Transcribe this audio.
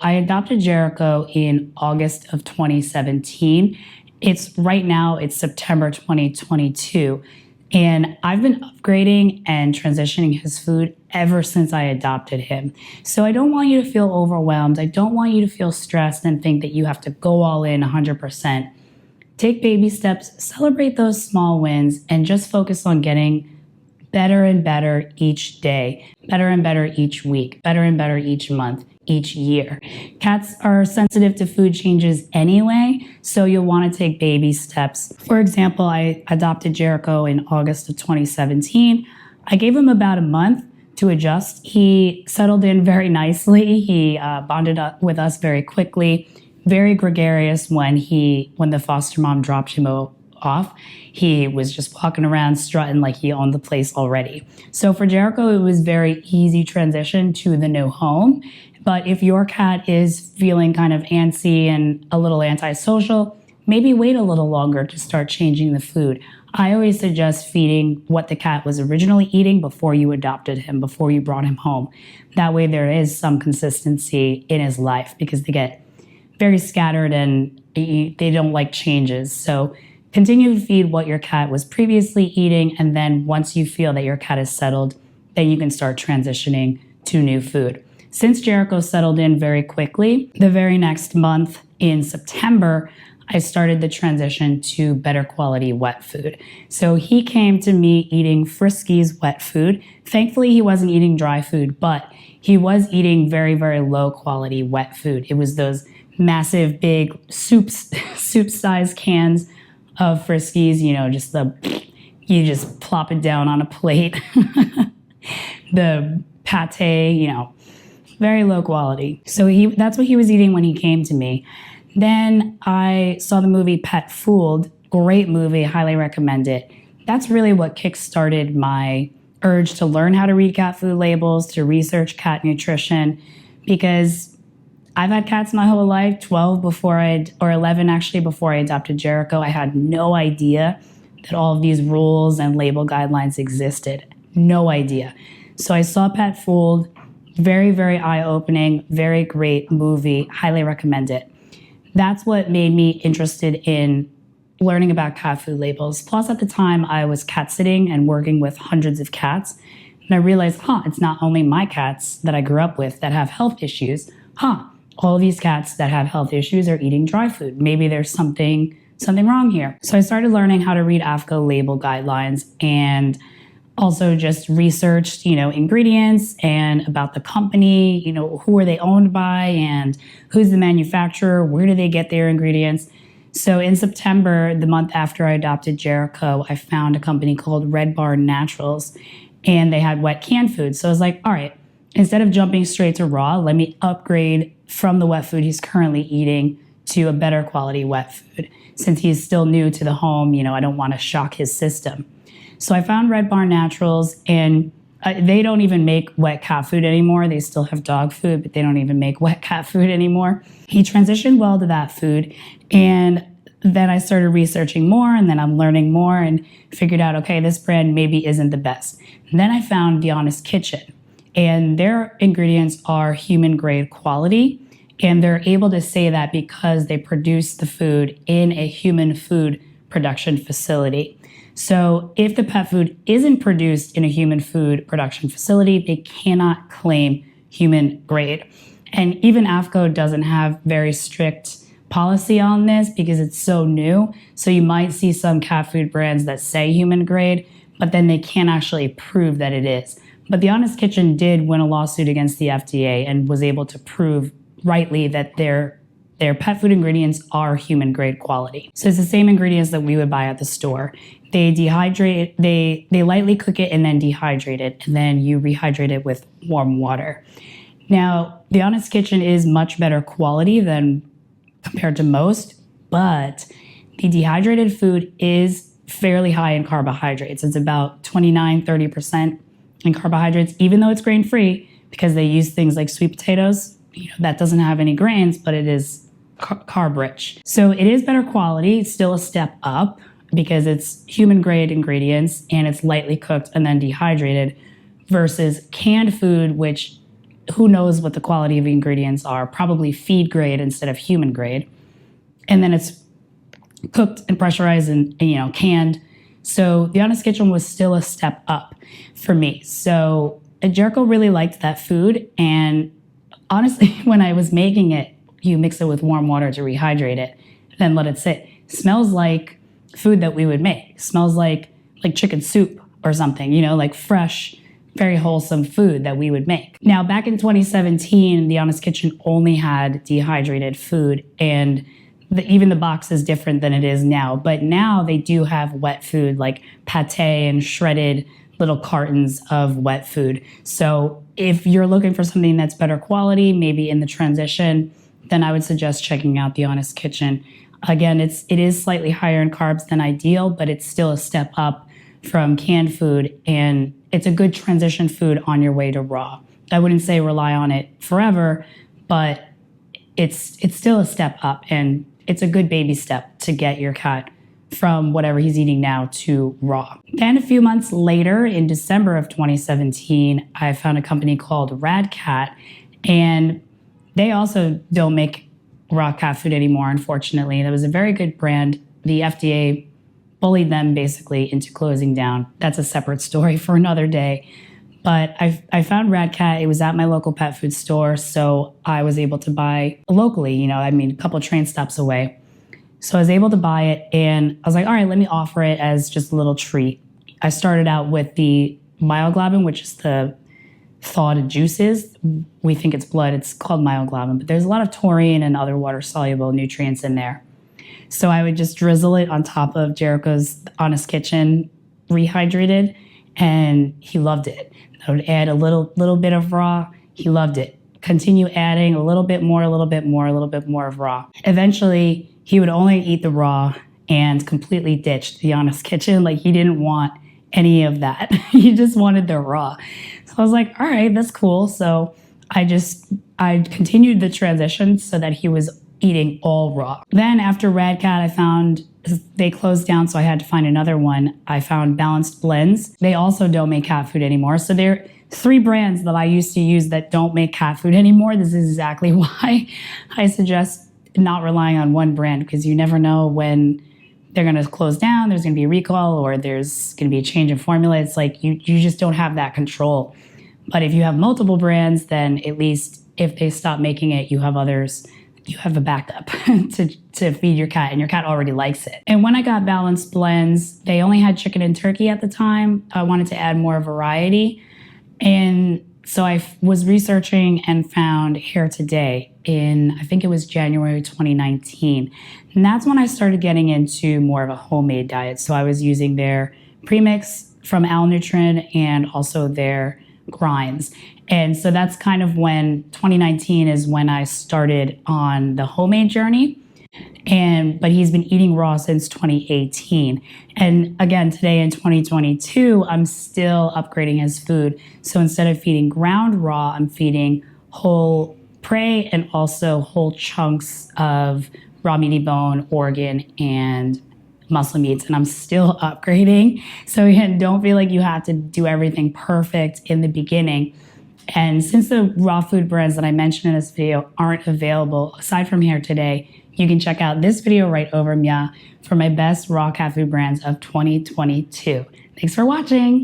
I adopted Jericho in August of 2017. Right now, it's September 2022. And I've been upgrading and transitioning his food ever since I adopted him. So I don't want you to feel overwhelmed. I don't want you to feel stressed and think that you have to go all in 100%. Take baby steps, celebrate those small wins, and just focus on getting better and better each day, better and better each week, better and better each month, each year. Cats are sensitive to food changes anyway, so you'll want to take baby steps. For example, I adopted Jericho in August of 2017. I gave him about a month to adjust. He settled in very nicely. He bonded up with us very quickly, very gregarious when the foster mom dropped him off. He was just walking around strutting like he owned the place already. So for Jericho, it was very easy transition to the new home. But if your cat is feeling kind of antsy and a little antisocial, maybe wait a little longer to start changing the food. I always suggest feeding what the cat was originally eating before you adopted him, before you brought him home. That way there is some consistency in his life, because they get very scattered and they don't like changes. So continue to feed what your cat was previously eating, and then once you feel that your cat is settled, then you can start transitioning to new food. Since Jericho settled in very quickly, the very next month in September, I started the transition to better quality wet food. So he came to me eating Friskies wet food. Thankfully, he wasn't eating dry food, but he was eating very, very low quality wet food. It was those massive, big soup-sized cans of Friskies, you just plop it down on a plate. The pate, very low quality. So that's what he was eating when he came to me. Then I saw the movie Pet Fooled. Great movie, highly recommend it. That's really what kickstarted my urge to learn how to read cat food labels, to research cat nutrition, because I've had cats my whole life, 11 actually, before I adopted Jericho. I had no idea that all of these rules and label guidelines existed. No idea. So I saw Pet Fooled. Very, very eye-opening, very great movie. Highly recommend it. That's what made me interested in learning about cat food labels. Plus, at the time, I was cat sitting and working with hundreds of cats. And I realized, it's not only my cats that I grew up with that have health issues. All these cats that have health issues are eating dry food. Maybe there's something wrong here. So I started learning how to read AAFCO label guidelines, and also just researched, ingredients and about the company, who are they owned by and who's the manufacturer, where do they get their ingredients. So in September, the month after I adopted Jericho, I found a company called Red Barn Naturals, and they had wet canned food. So I was like, all right, instead of jumping straight to raw, let me upgrade from the wet food he's currently eating to a better quality wet food. Since he's still new to the home, I don't want to shock his system. So I found Red Barn Naturals, and they don't even make wet cat food anymore. They still have dog food, but they don't even make wet cat food anymore. He transitioned well to that food, and then I started researching more, and then I'm learning more and figured out, okay, this brand maybe isn't the best. And then I found The Honest Kitchen, and their ingredients are human grade quality, and they're able to say that because they produce the food in a human food production facility. So if the pet food isn't produced in a human food production facility, they cannot claim human grade. And even AAFCO doesn't have very strict policy on this because it's so new. So you might see some cat food brands that say human grade, but then they can't actually prove that it is. But The Honest Kitchen did win a lawsuit against the FDA and was able to prove rightly that their pet food ingredients are human grade quality. So it's the same ingredients that we would buy at the store. They dehydrate, they lightly cook it and then dehydrate it, and then you rehydrate it with warm water. Now, The Honest Kitchen is much better quality than compared to most, but the dehydrated food is fairly high in carbohydrates. It's about 29-30% in carbohydrates, even though it's grain-free, because they use things like sweet potatoes. That doesn't have any grains, but it is carb rich. So it is better quality. It's still a step up because it's human grade ingredients and it's lightly cooked and then dehydrated, versus canned food, which who knows what the quality of the ingredients are, probably feed grade instead of human grade. And then it's cooked and pressurized and canned. So the Honest Kitchen was still a step up for me. So Jericho really liked that food. And honestly, when I was making it, you mix it with warm water to rehydrate it, then let it sit. It smells like food that we would make. It smells like chicken soup or something, like fresh, very wholesome food that we would make. Now, back in 2017, the Honest Kitchen only had dehydrated food, and even the box is different than it is now. But now they do have wet food like pate and shredded little cartons of wet food. So if you're looking for something that's better quality, maybe in the transition, then I would suggest checking out the Honest Kitchen. Again, it is slightly higher in carbs than ideal, but it's still a step up from canned food, and it's a good transition food on your way to raw. I wouldn't say rely on it forever, but it's still a step up, and it's a good baby step to get your cat from whatever he's eating now to raw. Then a few months later, in December of 2017, I found a company called Rad Cat, and they also don't make raw cat food anymore, unfortunately. That was a very good brand. The FDA bullied them basically into closing down. That's a separate story for another day. But I found Rad Cat. It was at my local pet food store, so I was able to buy locally, a couple train stops away. So I was able to buy it, and I was like, all right, let me offer it as just a little treat. I started out with the myoglobin, which is the thawed juices. We think it's blood. It's called myoglobin, but there's a lot of taurine and other water-soluble nutrients in there. So I would just drizzle it on top of Jericho's Honest Kitchen rehydrated, and he loved it. I would add a little bit of raw. He loved it. Continue adding a little bit more, a little bit more, a little bit more of raw. Eventually, he would only eat the raw and completely ditched the Honest Kitchen. Like, he didn't want any of that. He just wanted the raw. So I was like, all right, that's cool. So I continued the transition so that he was eating all raw. Then after Rad Cat, I found they closed down, so I had to find another one. I found Balanced Blends. They also don't make cat food anymore. So there are 3 brands that I used to use that don't make cat food anymore. This is exactly why I suggest not relying on one brand, because you never know when they're going to close down, there's going to be a recall, or there's going to be a change in formula. It's like you just don't have that control. But if you have multiple brands, then at least if they stop making it, you have others. You have a backup to feed your cat, and your cat already likes it. And when I got Balanced Blends, they only had chicken and turkey at the time. I wanted to add more variety. And so I was researching and found Hair Today in, I think it was January 2019. And that's when I started getting into more of a homemade diet. So I was using their premix from enrichment and also their grinds. And so that's kind of when 2019 is when I started on the homemade journey. But he's been eating raw since 2018. And again, today in 2022, I'm still upgrading his food. So instead of feeding ground raw, I'm feeding whole prey and also whole chunks of raw meaty bone, organ, and muscle meats, and I'm still upgrading. So again, don't feel like you have to do everything perfect in the beginning. And since the raw food brands that I mentioned in this video aren't available, aside from Hair Today, you can check out this video right over 𝐤𝐄 for my best raw cat food brands of 2022. Thanks for watching.